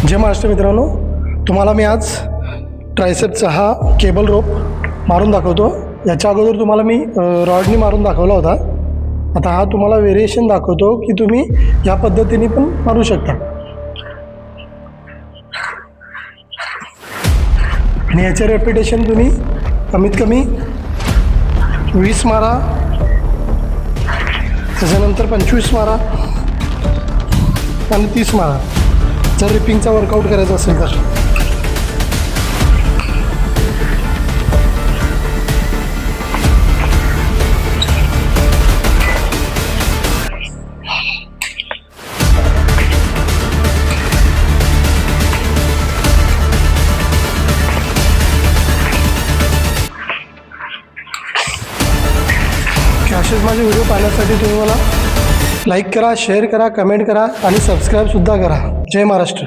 जय महाराष्ट्र मित्रांनो, तुम्हाला मी आज ट्रायसेपचा हा केबल रोप मारून दाखवतो. याच्या अगोदर तुम्हाला मी रॉडनी मारून दाखवला होता. आता हा तुम्हाला व्हेरिएशन दाखवतो की तुम्ही या पद्धतीने पण मारू शकता. आणि याचे रेपिटेशन तुम्ही कमीत कमी 20 मारा, त्याच्यानंतर 25 मारा आणि 30 मारा जर रिपिंगचा वर्कआउट करायचा असेल तर. असेच माझे व्हिडिओ पाहण्यासाठी तुम्ही मला लाईक करा, शेअर करा, कमेंट करा आणि सबस्क्राईबसुद्धा करा. जय महाराष्ट्र.